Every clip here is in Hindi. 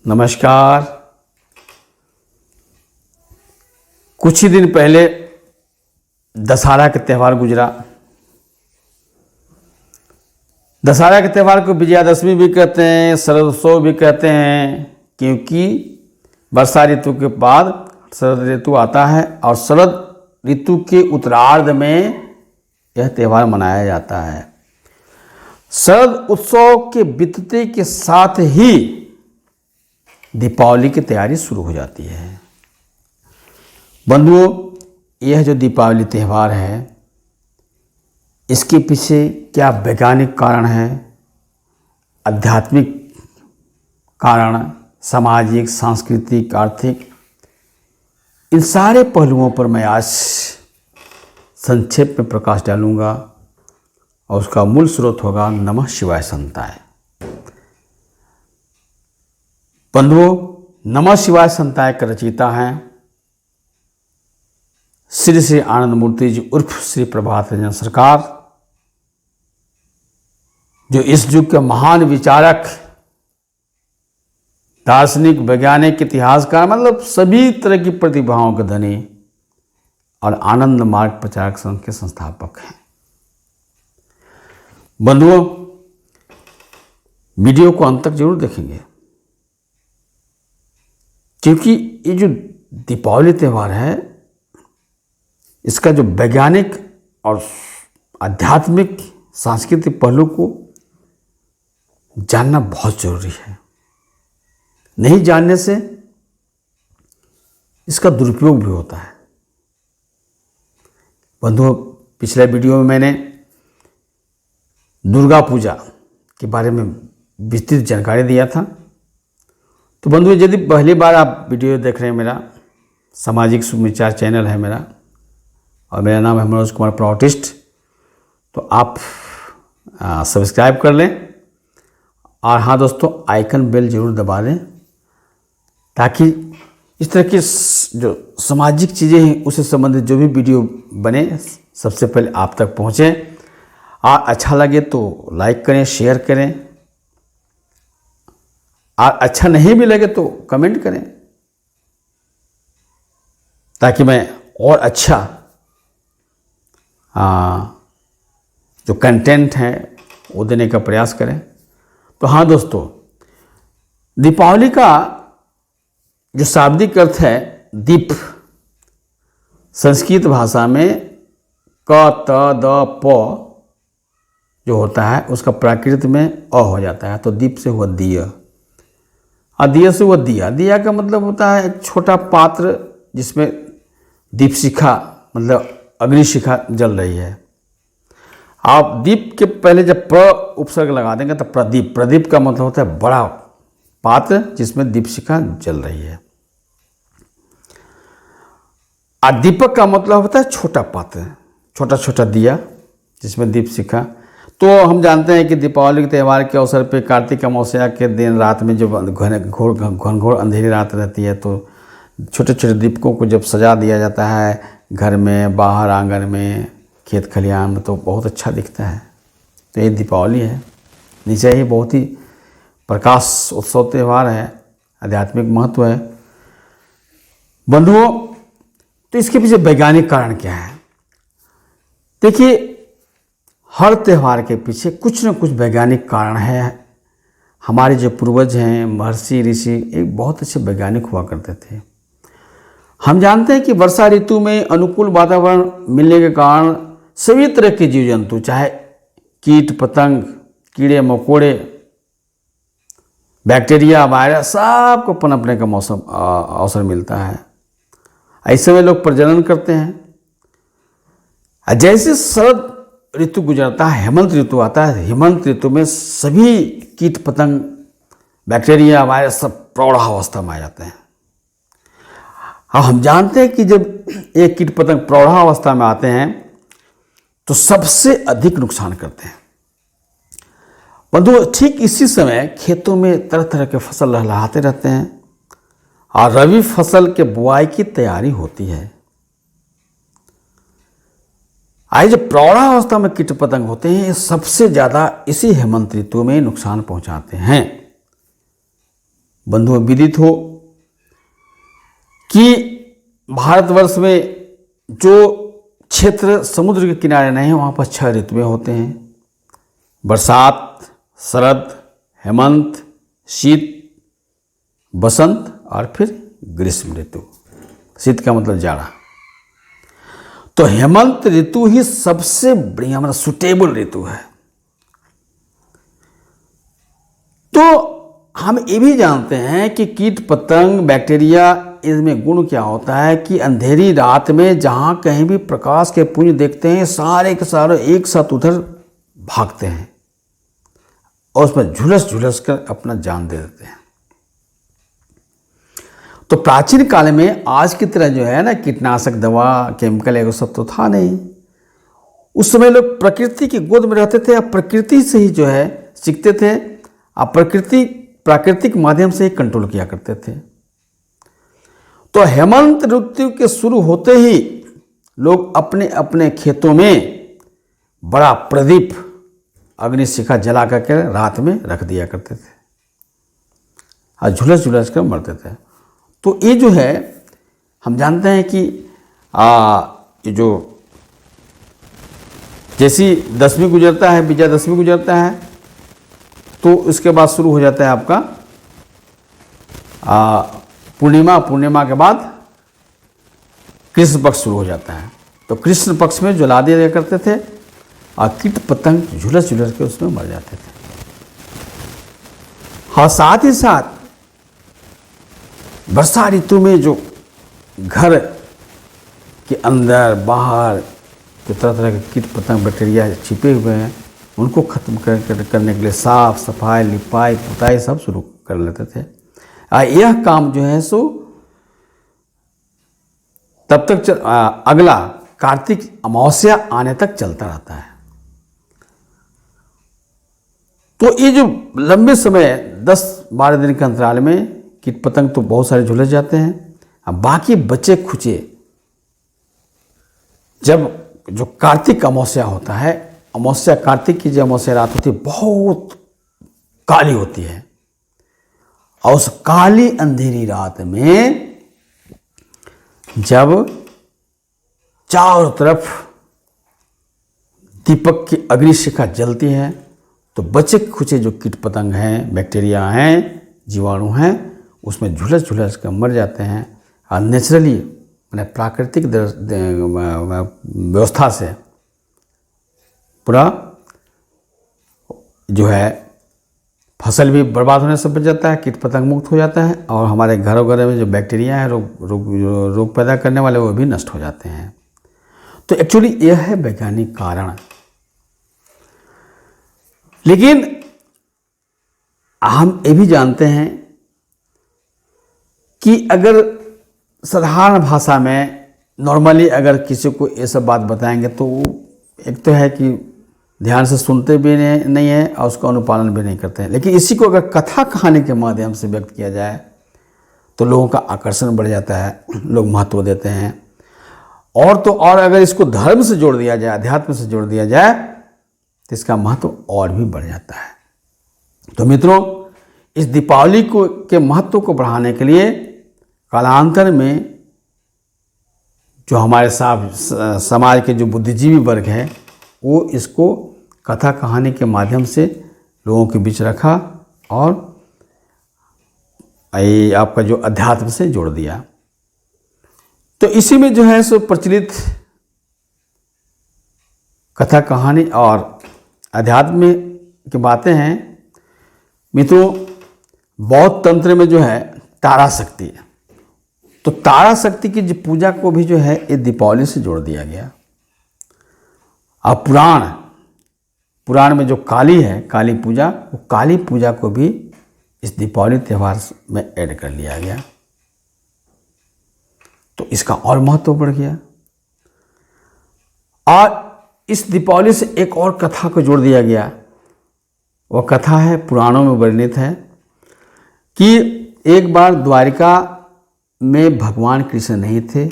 नमस्कार। कुछ ही दिन पहले दशहरा का त्यौहार गुजरा। दशहरा के त्यौहार को विजयादशमी भी कहते हैं, शरद उत्सव भी कहते हैं, क्योंकि वर्षा ऋतु के बाद शरद ऋतु आता है और शरद ऋतु के उत्तरार्ध में यह त्यौहार मनाया जाता है। शरद उत्सव के बीतते के साथ ही दीपावली की तैयारी शुरू हो जाती है। बंधुओं, यह जो दीपावली त्यौहार है, इसके पीछे क्या वैज्ञानिक कारण है, आध्यात्मिक कारण, सामाजिक, सांस्कृतिक, आर्थिक, इन सारे पहलुओं पर मैं आज संक्षेप में प्रकाश डालूंगा और उसका मूल स्रोत होगा नमः शिवाय संताय। बंधुओं, नमः शिवाय संताय का रचयिता हैं श्री श्री आनंद मूर्ति जी उर्फ श्री प्रभात रंजन सरकार, जो इस युग के महान विचारक, दार्शनिक, वैज्ञानिक, इतिहासकार, मतलब सभी तरह की प्रतिभाओं के धनी और आनंद मार्ग प्रचारक संघ के संस्थापक हैं। बंधुओं, वीडियो को अंत तक जरूर देखेंगे, क्योंकि ये जो दीपावली त्यौहार है, इसका जो वैज्ञानिक और आध्यात्मिक, सांस्कृतिक पहलू को जानना बहुत जरूरी है। नहीं जानने से इसका दुरुपयोग भी होता है। बंधुओं, पिछले वीडियो में मैंने दुर्गा पूजा के बारे में विस्तृत जानकारी दिया था। तो बंधुओं, यदि पहली बार आप वीडियो देख रहे हैं, मेरा सामाजिक सुविचार चैनल है मेरा, और मेरा नाम है मनोज कुमार प्रोटिस्ट, तो आप सब्सक्राइब कर लें। और हाँ दोस्तों, आइकन बेल जरूर दबा दें, ताकि इस तरह की जो सामाजिक चीज़ें हैं उससे संबंधित जो भी वीडियो बने सबसे पहले आप तक पहुँचे। और अच्छा लगे तो लाइक करें, शेयर करें, और अच्छा नहीं भी लगे तो कमेंट करें, ताकि मैं और अच्छा जो कंटेंट है वो देने का प्रयास करें। तो हाँ दोस्तों, दीपावली का जो शाब्दिक अर्थ है दीप, संस्कृत भाषा में क त द प जो होता है उसका प्राकृत में अ हो जाता है, तो दीप से हुआ दिया, और दिया से हुआ दिया। दिया का मतलब होता है एक छोटा पात्र जिसमें दीप शिखा, मतलब अग्नि शिखा जल रही है। आप दीप के पहले जब प्र उपसर्ग लगा देंगे तो प्रदीप, प्रदीप का मतलब होता है बड़ा पात्र जिसमें दीप शिखा जल रही है। और दीपक का मतलब होता है छोटा पात्र, छोटा छोटा दिया जिसमें दीप शिखा। तो हम जानते हैं कि दीपावली के त्यौहार के अवसर पे कार्तिक अमावस्या के दिन रात में जब घनघोर अंधेरी रात रहती है, तो छोटे छोटे दीपकों को जब सजा दिया जाता है घर में, बाहर आंगन में, खेत खलिहान में, तो बहुत अच्छा दिखता है। तो ये दीपावली है, नीचे ही बहुत ही प्रकाश उत्सव त्यौहार है, आध्यात्मिक महत्व है। बंधुओं, तो इसके पीछे वैज्ञानिक कारण क्या है? देखिए, हर त्यौहार के पीछे कुछ न कुछ वैज्ञानिक कारण है। हमारे जो पूर्वज हैं, महर्षि ऋषि, एक बहुत अच्छे वैज्ञानिक हुआ करते थे। हम जानते हैं कि वर्षा ऋतु में अनुकूल वातावरण मिलने के कारण सभी तरह के जीव जंतु, चाहे कीट पतंग, कीड़े मकोड़े, बैक्टीरिया, वायरस, सबको पनपने का अवसर मिलता है। ऐसे में लोग प्रजनन करते हैं। जैसे शरद ऋतु गुजरता है, हेमंत ऋतु आता है, हेमंत ऋतु में सभी कीट पतंग, बैक्टीरिया, वायरस सब प्रौढ़ावस्था में आ जाते हैं। अब हम जानते हैं कि जब एक कीट पतंग प्रौढ़ावस्था में आते हैं तो सबसे अधिक नुकसान करते हैं। बंधुओं, ठीक इसी समय खेतों में तरह तरह के फसल लहलहाते रहते हैं और रबी फसल के बुआई की तैयारी होती है। आज जब प्रौढ़ावस्था में कीट पतंग होते हैं, ये सबसे ज़्यादा इसी हेमंत ऋतु में नुकसान पहुंचाते हैं। बंधुओं विदित हो कि भारतवर्ष में जो क्षेत्र समुद्र के किनारे नहीं है वहाँ पर 6 ऋतुएं होते हैं। बरसात, शरद, हेमंत, शीत, बसंत और फिर ग्रीष्म ऋतु। शीत का मतलब जाड़ा। तो हेमंत ऋतु ही सबसे बढ़िया मतलब सुटेबल ऋतु है। तो हम ये भी जानते हैं कि कीट पतंग बैक्टीरिया इसमें गुण क्या होता है कि अंधेरी रात में जहाँ कहीं भी प्रकाश के पुंज देखते हैं सारे के सारे एक साथ उधर भागते हैं और उसमें झुलस झुलस कर अपना जान दे देते हैं। तो प्राचीन काल में आज की तरह जो है ना कीटनाशक दवा, केमिकल एगो सब तो था नहीं। उस समय लोग प्रकृति की गोद में रहते थे और प्रकृति से ही जो है सीखते थे और प्राकृतिक माध्यम से ही कंट्रोल किया करते थे। तो हेमंत ऋतु के शुरू होते ही लोग अपने अपने खेतों में बड़ा प्रदीप अग्निशिखा जला करके रात में रख दिया करते थे और झुलस झुलस कर मरते थे। तो ये जो है हम जानते हैं कि ये जो जैसी दसवीं गुजरता है, विजयादशमी गुजरता है, तो उसके बाद शुरू हो जाता है आपका पूर्णिमा के बाद कृष्ण पक्ष शुरू हो जाता है। तो कृष्ण पक्ष में जला दिया करते थे और कीट पतंग झुलस झुलस के उसमें मर जाते थे। हाँ, साथ ही साथ वर्षा ऋतु में जो घर के अंदर बाहर जो तरह तरह के कीट पतंग बैक्टीरिया छिपे हुए हैं उनको खत्म करने के लिए साफ सफाई, लिपाई, पुताई सब शुरू कर लेते थे। यह काम जो है सो तब तक अगला कार्तिक अमावस्या आने तक चलता रहता है। तो ये जो लंबे समय 10-12 दिन के अंतराल में कीट पतंग तो बहुत सारे झुलस जाते हैं। अब बाकी बचे खुचे जब जो कार्तिक अमावस्या होता है, अमावस्या कार्तिक की जो अमावस्या रात होती है बहुत काली होती है और उस काली अंधेरी रात में जब चारों तरफ दीपक की अग्निशिखा जलती है तो बचे खुचे जो कीट पतंग हैं, बैक्टीरिया हैं, जीवाणु हैं, उसमें झुलस झुलस कर मर जाते हैं और नेचुरली मैंने प्राकृतिक व्यवस्था से पूरा जो है फसल भी बर्बाद होने से बच जाता है, कीट पतंग मुक्त हो जाता है और हमारे घरों घरों में जो बैक्टीरिया है रोग पैदा करने वाले वो भी नष्ट हो जाते हैं। तो एक्चुअली यह है वैज्ञानिक कारण। लेकिन हम ये भी जानते हैं कि अगर साधारण भाषा में नॉर्मली अगर किसी को ये सब बात बताएंगे तो एक तो है कि ध्यान से सुनते भी नहीं है और उसका अनुपालन भी नहीं करते हैं। लेकिन इसी को अगर कथा कहानी के माध्यम से व्यक्त किया जाए तो लोगों का आकर्षण बढ़ जाता है, लोग महत्व देते हैं। और तो और अगर इसको धर्म से जोड़ दिया जाए, अध्यात्म से जोड़ दिया जाए तो इसका महत्व और भी बढ़ जाता है। तो मित्रों, इस दीपावली के महत्व को बढ़ाने के लिए कालांतर में जो हमारे समाज के जो बुद्धिजीवी वर्ग है वो इसको कथा कहानी के माध्यम से लोगों के बीच रखा और ये आपका जो अध्यात्म से जोड़ दिया। तो इसी में जो है सो प्रचलित कथा कहानी और अध्यात्म की बातें हैं। मित्रों, बौद्ध तंत्र में जो है तारा शक्ति है, तो तारा शक्ति की जो पूजा को भी जो है ये दीपावली से जोड़ दिया गया। और पुराण में जो काली है, काली पूजा, वो काली पूजा को भी इस दीपावली त्यौहार में ऐड कर लिया गया। तो इसका और महत्व बढ़ गया। और इस दीपावली से एक और कथा को जोड़ दिया गया। वह कथा है, पुराणों में वर्णित है कि एक बार द्वारिका में भगवान कृष्ण नहीं थे,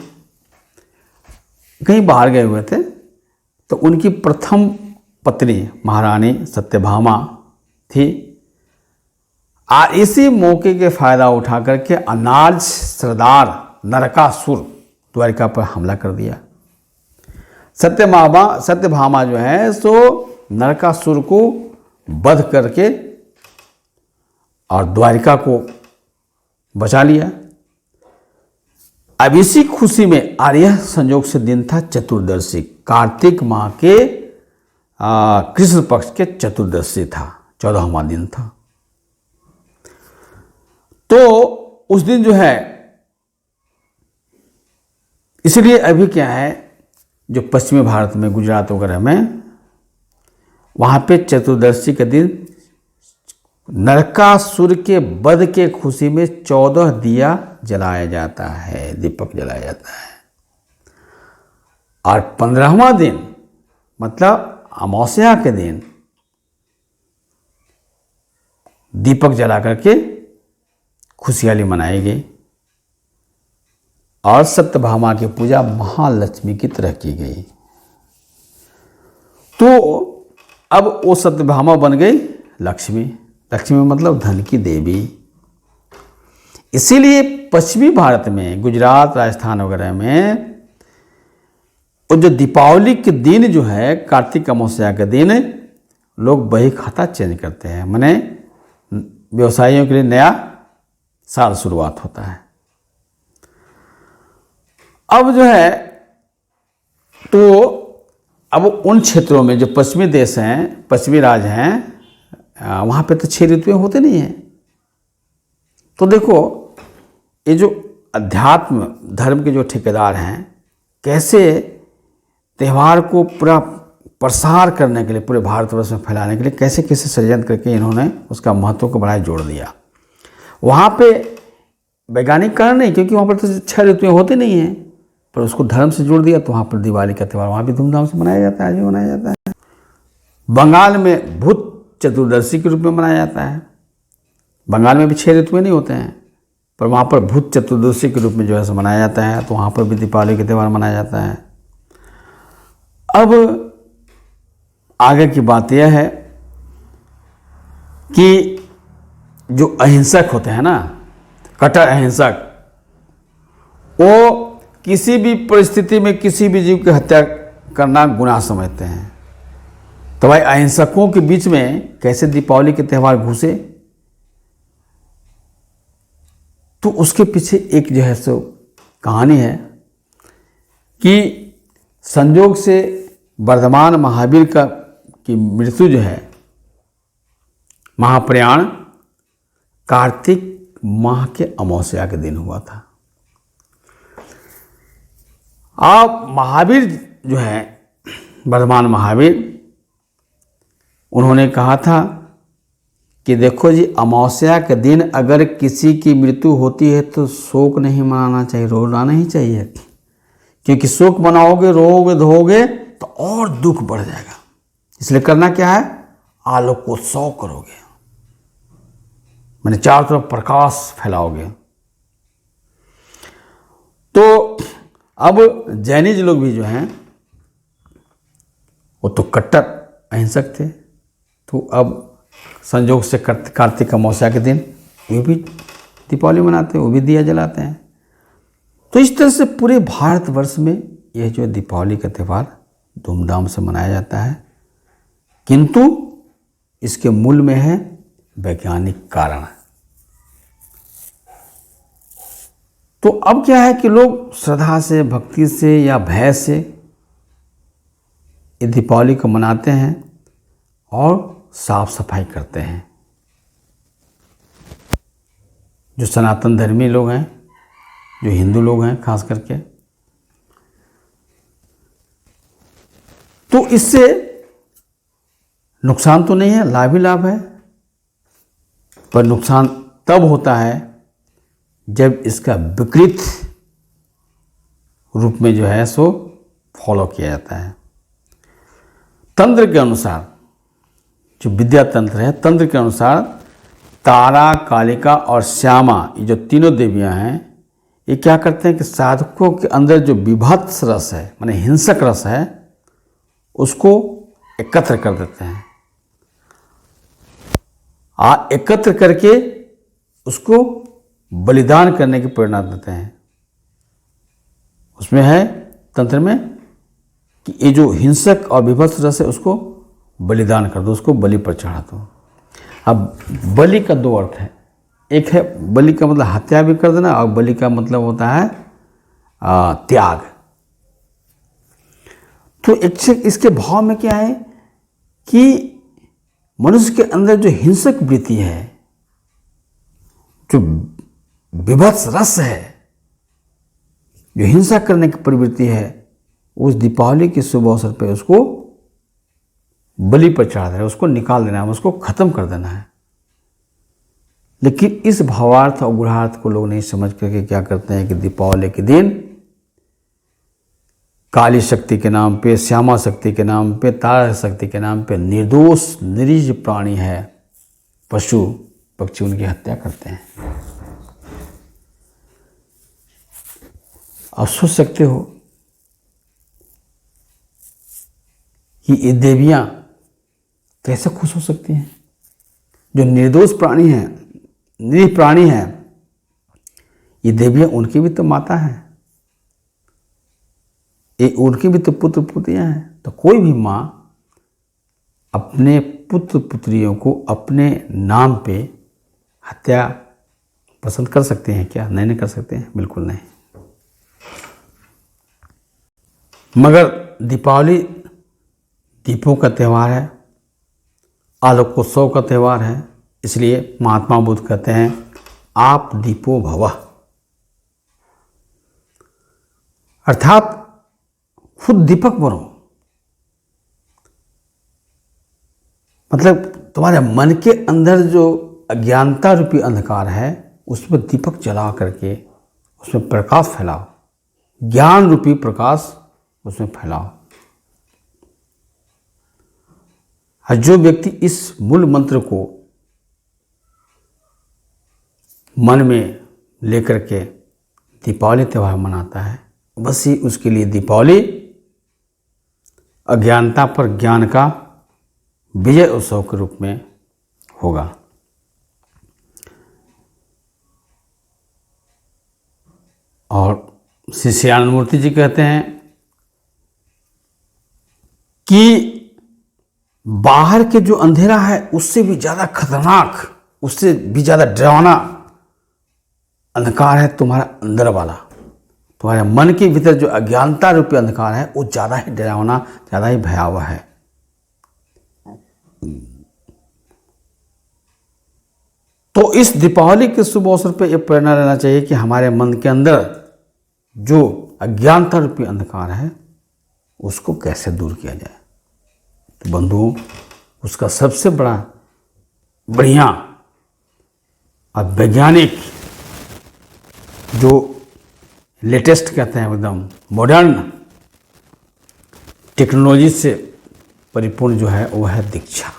कहीं बाहर गए हुए थे। तो उनकी प्रथम पत्नी महारानी सत्यभामा थी और इसी मौके के फायदा उठा करके अनार्य सरदार नरकासुर द्वारिका पर हमला कर दिया। सत्यभामा जो है सो नरकासुर को वध करके और द्वारिका को बचा लिया। अब इसी खुशी में, और यह संयोग से दिन था चतुर्दशी, कार्तिक माह के कृष्ण पक्ष के चतुर्दशी था, 14वां दिन था। तो उस दिन जो है, इसलिए अभी क्या है, जो पश्चिमी भारत में गुजरात वगैरह में, वहाँ पे चतुर्दशी के दिन नरकासुर के वध के खुशी में 14 दिया जलाया जाता है, दीपक जलाया जाता है। और 15वां दिन मतलब अमावस्या के दिन दीपक जला करके खुशहाली मनाई गई और सत्यभामा की पूजा महालक्ष्मी की तरह की गई। तो अब वो सत्यभामा बन गई लक्ष्मी। लक्ष्मी मतलब धन की देवी। इसीलिए पश्चिमी भारत में, गुजरात, राजस्थान वगैरह में, वो जो दीपावली के दिन जो है, कार्तिक अमावस्या के दिन लोग बही खाता चेंज करते हैं, माने व्यवसायियों के लिए नया साल शुरुआत होता है। अब जो है, तो अब उन क्षेत्रों में जो पश्चिमी देश हैं, पश्चिमी राज्य हैं, वहाँ पे तो 6 ऋतुएं होते नहीं हैं। तो देखो, ये जो अध्यात्म धर्म के जो ठेकेदार हैं, कैसे त्यौहार को पूरा प्रसार करने के लिए, पूरे भारतवर्ष में फैलाने के लिए कैसे कैसे षड्यंत्र करके इन्होंने उसका महत्व को बढ़ाया, जोड़ दिया। वहाँ पे वैज्ञानिक कारण नहीं, क्योंकि वहाँ पर तो 6 ऋतुएं होते नहीं हैं, पर उसको धर्म से जोड़ दिया। तो वहाँ पर दिवाली का त्यौहार वहाँ भी धूमधाम से मनाया जाता है, आज भी मनाया जाता है। बंगाल में भूत चतुर्दशी के रूप में मनाया जाता है। बंगाल में भी 6 ऋतुएं नहीं होते हैं, पर वहाँ पर भूत चतुर्दशी के रूप में जो है मनाया जाता है। तो वहाँ पर भी दीपावली का त्यौहार मनाया जाता है। अब आगे की बात यह है कि जो अहिंसक होते हैं ना, कट्टर अहिंसक, वो किसी भी परिस्थिति में किसी भी जीव की हत्या करना गुनाह समझते हैं। तो भाई अहिंसकों के बीच में कैसे दीपावली के त्यौहार घुसे, तो उसके पीछे एक जो है सो कहानी है कि संयोग से वर्धमान महावीर की मृत्यु जो है, महाप्रयाण कार्तिक माह के अमावस्या के दिन हुआ था। अब महावीर जो है, वर्धमान महावीर, उन्होंने कहा था कि देखो जी, अमावस्या के दिन अगर किसी की मृत्यु होती है तो शोक नहीं मनाना चाहिए, रोना नहीं चाहिए, क्योंकि शोक मनाओगे, रोओगे, धोओगे तो और दुख बढ़ जाएगा। इसलिए करना क्या है, आलोकोत्सव करोगे, मैंने चारों तरफ प्रकाश फैलाओगे। तो अब जैनिज लोग भी जो हैं, वो तो कट्टर अहिंसक थे। तो अब संयोग से कार्तिक अमावस्या के दिन वो भी दीपावली मनाते हैं, वो भी दिया जलाते हैं। तो इस तरह से पूरे भारतवर्ष में यह जो दीपावली का त्यौहार धूमधाम से मनाया जाता है, किंतु इसके मूल में है वैज्ञानिक कारण। तो अब क्या है कि लोग श्रद्धा से, भक्ति से या भय से ये दीपावली को मनाते हैं और साफ सफाई करते हैं। जो सनातन धर्मी लोग हैं, जो हिंदू लोग हैं खास करके, तो इससे नुकसान तो नहीं है, लाभ ही लाभ है। पर नुकसान तब होता है जब इसका विकृत रूप में जो है सो फॉलो किया जाता है। तंत्र के अनुसार, जो विद्या तंत्र है, तंत्र के अनुसार तारा, कालिका और श्यामा, ये जो तीनों देवियां हैं, ये क्या करते हैं कि साधकों के अंदर जो विभत्स रस है, माने हिंसक रस है, उसको एकत्र कर देते हैं। एकत्र करके उसको बलिदान करने की प्रेरणा देते हैं। उसमें है तंत्र में कि ये जो हिंसक और विभत्स रस है उसको बलिदान कर दो, उसको बलि पर चढ़ा दो। अब बलि का दो अर्थ है, एक है बलि का मतलब हत्या भी कर देना, और बलि का मतलब होता है त्याग। तो इसके भाव में क्या है कि मनुष्य के अंदर जो हिंसक वृत्ति है, जो विभत्स रस है, जो हिंसा करने की प्रवृत्ति है, उस दीपावली के शुभ अवसर पर उसको बलि पर चढ़ा देना है, उसको निकाल देना है, उसको खत्म कर देना है। लेकिन इस भावार्थ और गूढ़ार्थ को लोग नहीं समझ करके क्या करते हैं कि दीपावली के दिन काली शक्ति के नाम पे, श्यामा शक्ति के नाम पे, तारा शक्ति के नाम पे निर्दोष निरीह प्राणी है, पशु पक्षी, उनकी हत्या करते हैं। आप सोच सकते हो कि ये देवियां कैसे खुश हो सकती हैं? जो निर्दोष प्राणी हैं, निरीह प्राणी हैं, ये देवियां उनकी भी तो माता हैं, ये उनके भी तो पुत्र पुत्रियां हैं। तो कोई भी माँ अपने पुत्र पुत्रियों को अपने नाम पे हत्या पसंद कर सकते हैं क्या? नहीं कर सकते हैं, बिल्कुल नहीं। मगर दीपावली दीपों का त्यौहार है, आलोकोत्सव का त्यौहार है, इसलिए महात्मा बुद्ध कहते हैं आप दीपो भवः, अर्थात खुद दीपक बनो। मतलब तुम्हारे मन के अंदर जो अज्ञानता रूपी अंधकार है, उसमें दीपक जला करके उसमें प्रकाश फैलाओ, ज्ञान रूपी प्रकाश उसमें फैलाओ। और जो व्यक्ति इस मूल मंत्र को मन में लेकर के दीपावली त्यौहार मनाता है, बस ही उसके लिए दीपावली अज्ञानता पर ज्ञान का विजय उत्सव के रूप में होगा। और श्री श्यानंद मूर्ति जी कहते हैं कि बाहर के जो अंधेरा है उससे भी ज़्यादा खतरनाक, उससे भी ज़्यादा डरावना अंधकार है तुम्हारा अंदर वाला। तुम्हारे मन के भीतर जो अज्ञानता रूपी अंधकार है वो ज़्यादा ही डरावना, ज़्यादा ही भयावह है। तो इस दीपावली के शुभ अवसर पर यह प्रेरणा लेना चाहिए कि हमारे मन के अंदर जो अज्ञानता रूपी अंधकार है उसको कैसे दूर किया जाए। तो बंधुओं, उसका सबसे बढ़िया और वैज्ञानिक जो लेटेस्ट कहते हैं, एकदम मॉडर्न टेक्नोलॉजी से परिपूर्ण जो है वो है दीक्षा।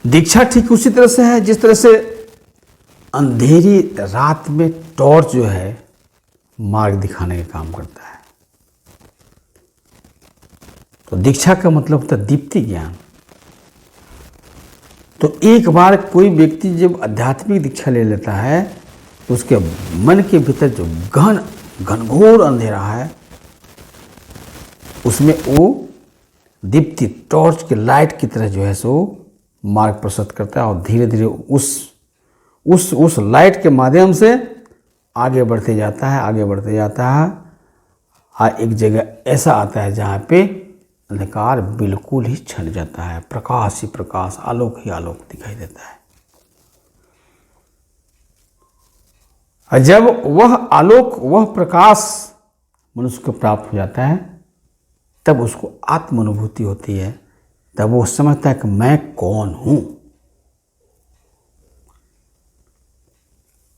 दीक्षा ठीक उसी तरह से है जिस तरह से अंधेरी रात में टॉर्च जो है मार्ग दिखाने का काम करता है। तो दीक्षा का मतलब होता है दीप्ति ज्ञान। तो एक बार कोई व्यक्ति जब आध्यात्मिक दीक्षा ले लेता है तो उसके मन के भीतर जो घनघोर अंधेरा है उसमें वो दीप्ति टॉर्च के लाइट की तरह जो है सो मार्ग प्रशस्त करता है और धीरे धीरे उस लाइट के माध्यम से आगे बढ़ते जाता है और एक जगह ऐसा आता है जहाँ पे अंधकार बिल्कुल ही छट जाता है, प्रकाश ही प्रकाश, आलोक ही आलोक दिखाई देता है। और जब वह आलोक, वह प्रकाश मनुष्य को प्राप्त हो जाता है तब उसको आत्म अनुभूति होती है, तब वो समझता है कि मैं कौन हूं।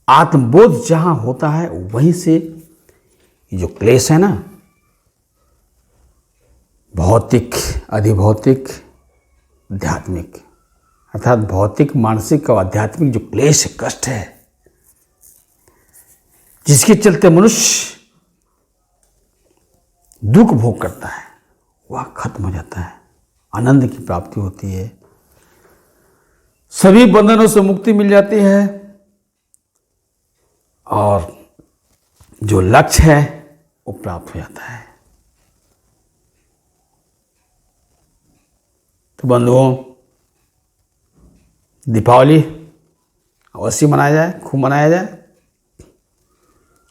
आत्मबोध जहां होता है वहीं से ये जो क्लेश है ना, भौतिक, अधिभौतिक, आध्यात्मिक, अर्थात भौतिक, मानसिक और आध्यात्मिक जो क्लेश है, कष्ट है, जिसके चलते मनुष्य दुख भोग करता है, वह खत्म हो जाता है, आनंद की प्राप्ति होती है। सभी बंधनों से मुक्ति मिल जाती है और जो लक्ष्य है वो प्राप्त हो जाता है। तो बंधुओं, दीपावली अवश्य मनाया जाए, खूब मनाया जाए,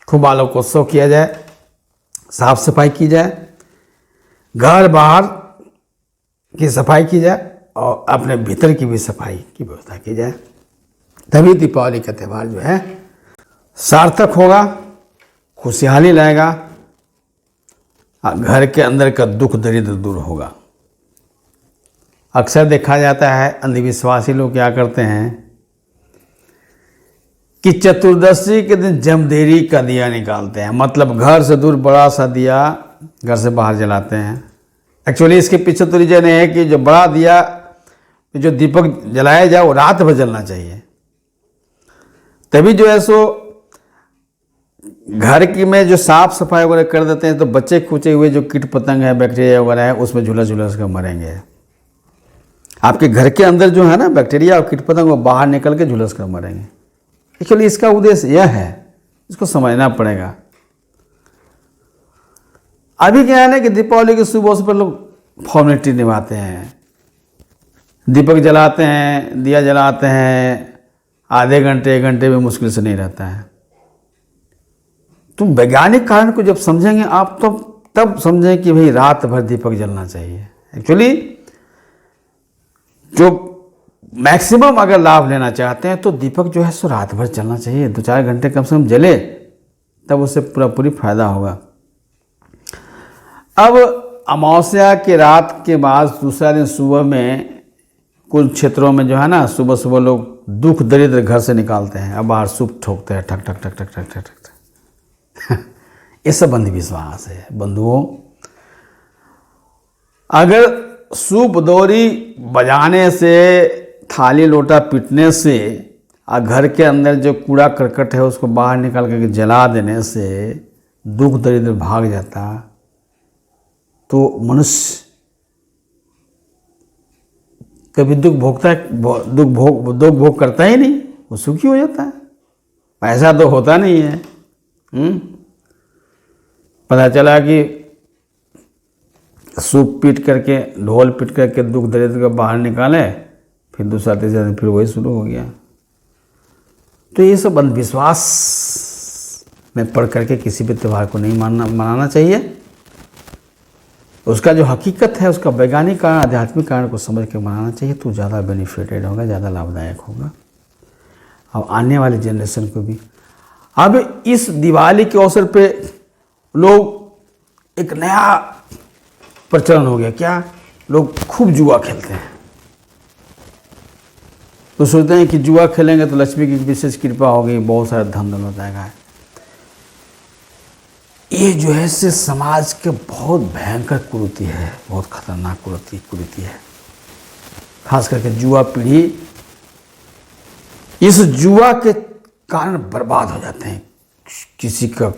खूब आलोकोत्सव किया जाए, साफ सफाई की जाए, घर बाहर की सफाई की जाए और अपने भीतर की भी सफाई की व्यवस्था की जाए। तभी दीपावली का त्यौहार जो है सार्थक होगा, खुशहाली लाएगा, घर के अंदर का दुख दरिद्र दूर होगा। अक्सर देखा जाता है अंधविश्वासी लोग क्या करते हैं कि चतुर्दशी के दिन जमदेरी का दिया निकालते हैं, मतलब घर से दूर बड़ा सा दिया घर से बाहर जलाते हैं। एक्चुअली इसके पीछे तो रीजन है कि जो बड़ा दिया, जो दीपक जलाया जाए वो रात भर जलना चाहिए। तभी जो है सो घर की में जो साफ सफाई वगैरह कर देते हैं तो बच्चे खुचे हुए जो कीट पतंग है, बैक्टीरिया वगैरह है, उसमें झुलस कर मरेंगे। आपके घर के अंदर जो है ना बैक्टीरिया और कीट पतंग, वो बाहर निकल के झुलस कर मरेंगे। एक्चुअली इसका उद्देश्य यह है, इसको समझना पड़ेगा। अभी क्या है ना कि दीपावली के शुभ अवसर पर लोग फॉर्मेलिटी निभाते हैं, दीपक जलाते हैं, दिया जलाते हैं, आधे घंटे 1 घंटे में मुश्किल से नहीं रहता है। तो वैज्ञानिक कारण को जब समझेंगे आप तब समझें कि भाई रात भर दीपक जलना चाहिए। एक्चुअली जो मैक्सिमम अगर लाभ लेना चाहते हैं तो दीपक जो है सो रात भर चलना चाहिए, 2-4 घंटे कम से कम जले, तब उससे पूरी फायदा होगा। अब अमावस्या के रात के बाद दूसरा दिन सुबह में कुछ क्षेत्रों में जो है ना सुबह सुबह लोग दुख दरिद्र घर से निकालते हैं, अब बाहर सूप ठोकते हैं, ठक ठक ठक ठक ठक ठक ठक। ये सब अंधविश्वास है बंधुओं। अगर सूप दौरी बजाने से, थाली लोटा पीटने से और घर के अंदर जो कूड़ा करकट है उसको बाहर निकाल करके जला देने से दुख दरिद्र भाग जाता तो मनुष्य कभी दुख भोग करता ही नहीं, वो सुखी हो जाता है। ऐसा तो होता नहीं है। पता चला कि सूप पीट करके, ढोल पीट करके दुख दरिद्र को बाहर निकाले, फिर दूसरा तीसरा दिन फिर वही शुरू हो गया। तो ये सब अंधविश्वास में पढ़ करके किसी भी त्यौहार को नहीं मनाना चाहिए। उसका जो हकीकत है, उसका वैज्ञानिक कारण, आध्यात्मिक कारण को समझ के मनाना चाहिए, तो ज़्यादा बेनिफिटेड होगा, ज़्यादा लाभदायक होगा और आने वाले जनरेशन को भी। अब इस दिवाली के अवसर पे लोग एक नया प्रचलन हो गया, क्या? लोग खूब जुआ खेलते हैं। तो सोचते हैं कि जुआ खेलेंगे तो लक्ष्मी की विशेष कृपा होगी, बहुत सारा धन हो जाएगा। ये जो है से समाज के बहुत भयंकर कुरीति है, बहुत खतरनाक कुरीति है। खास करके जुआ पीढ़ी इस जुआ के कारण बर्बाद हो जाते हैं। किसी का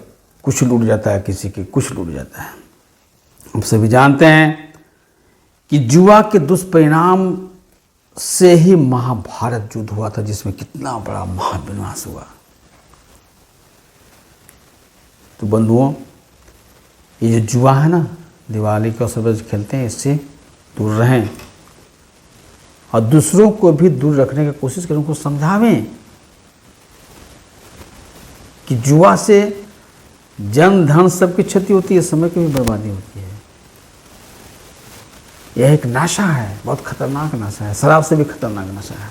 कुछ लूट जाता है, किसी के कुछ लूट जाता है। हम सभी जानते हैं कि जुआ के दुष्परिणाम से ही महाभारत युद्ध हुआ था, जिसमें कितना बड़ा महाविनाश हुआ। तो बंधुओं, ये जो जुआ है ना, दिवाली के अवसर पर खेलते हैं, इससे दूर रहें और दूसरों को भी दूर रखने की कोशिश करें, उनको समझावें कि जुआ से जन धन सबकी क्षति होती है, समय की भी बर्बादी होती है। यह एक नशा है, बहुत खतरनाक नशा है, शराब से भी खतरनाक नशा है।